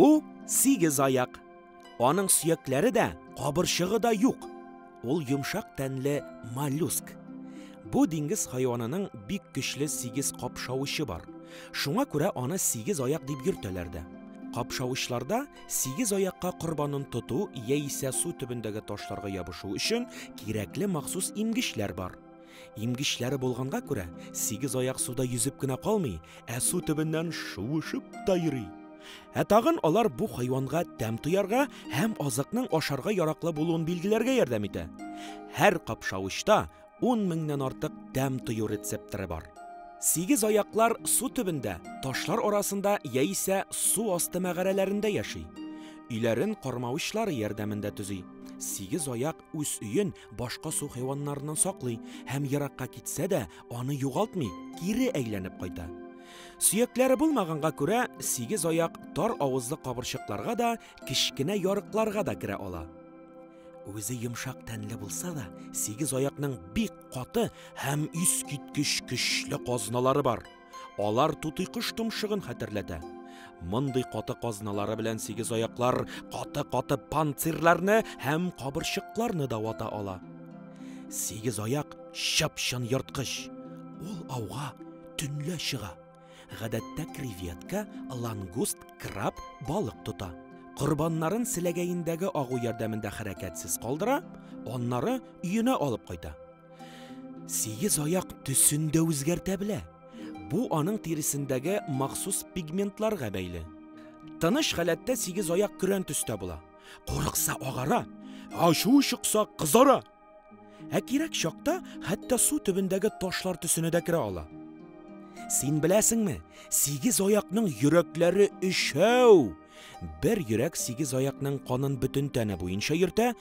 Бу сигез аяк. Аның сөякләре дә, кабырчыгы да юк. Ул йомшак тәнле моллюск. Бу диңгез хайванының бик көчле сигез капшавычы бар. Шуңа күрә аны сигез аяк дип йөртәләр дә. Капшавычларда сигез аякка корбанын тоту яисә су төбендәге ташларга ябышу өчен кирәкле махсус имгечләр бар. Имгечләре булганга күрә сигез аяк суда йөзеп кенә калмый, су төбеннән шуышып та йөри. Тагын алар бу хайванга тәм туярга һәм азыкның ашарга яраклы булуын билгеләргә ярдәм итә. Һәр капшавычта 10 меңнән артык тәм тую рецепторы бар. Сигез аяклар су төбендә, ташлар арасында яисә су асты мәгарәләрендә яши. Өйләрен кармавычлары ярдәмендә төзи. Сигез аяк үз өен башка су хайваннарыннан саклый һәм еракка китсә дә, аны югалтмый, кире әйләнеп кайта. Сөякләре булмаганга күрә, сигез аяк тар авызлы кабырчыкларга да, кичкенә ярыкларга да керә ала. Үзе йомшак тәнле булса да, сигез аякның бик каты һәм искиткеч көчле казналары бар. Алар тутыйкыш томшыгын хәтерләтә. Мондый каты казналары белән сигез аяклар каты панцирларны һәм кабырчыкларны да вата ала. Сигез аяк чапчан йырткыч. Ул ауга төнлә чыга. Гадәттә креветка, лангуст, краб, балык тота. Корбаннарын селәгәендәге агу ярдәмендә хәрәкәтсез калдыра, аннары өенә алып кайта. Сигез аяк төсен дә үзгәртә белә. Бу аның тиресендәге махсус пигментларга бәйле. Тыныч халәттә сигез аяк көрән төстә була. Курыкса агара, ачу чыкса кызара. Кирәк чакта хәтта су төбендәге ташлар төсенә дә керә ала. Син беләсеңме, сигез аякның йөрәкләре өчәү. Бер йөрәк сигез аякның канын бөтен тәне буенча йөртә,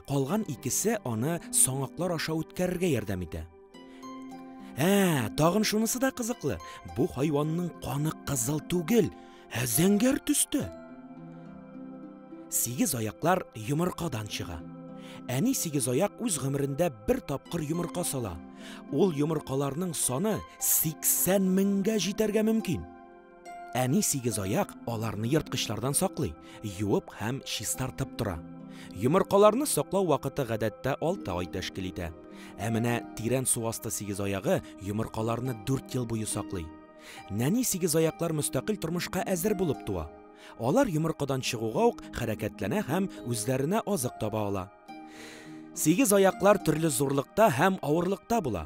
калган икесе аны саңаклар аша үткәрергә ярдәм итә. Тагын шунысы да кызыклы. Бу хайванның каны кызыл түгел, зәңгәр төстә. Сигез аяклар йомыркадан чыга. Әни сигез аяк үз гомерендә бер тапкыр йомырка сала. Ул йомыркаларның саны 80 меңгә җитәргә мөмкин. Әни сигез аяк аларны йырткычлардан саклый, юып һәм чистартып тора. Йомыркаларны саклау вакыты гадәттә 6 ай тәшкил итә. Менә тирән су асты сигез аягы йомыркаларны 4 ел буе саклый. Нәни сигез аяклар мөстәкыйль тормышка әзер булып туа. Алар йомыркадан чыгуга ук хәрәкәтләнә һәм үзләренә азык таба ала. Сигез аяклар төрле зурлыкта һәм авырлыкта була.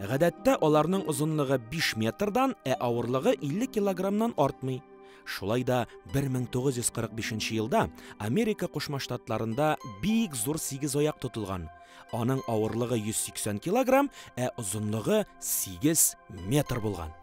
Гадәттә аларның озынлыгы 5 метрдан, авырлыгы 50 килограммнан артмый. Шулай да 1945 елда Америка Кушма Штатларында бик зур сигез аяк тотылган. Аның авырлыгы 180 килограмм, озынлыгы 8 метр булган.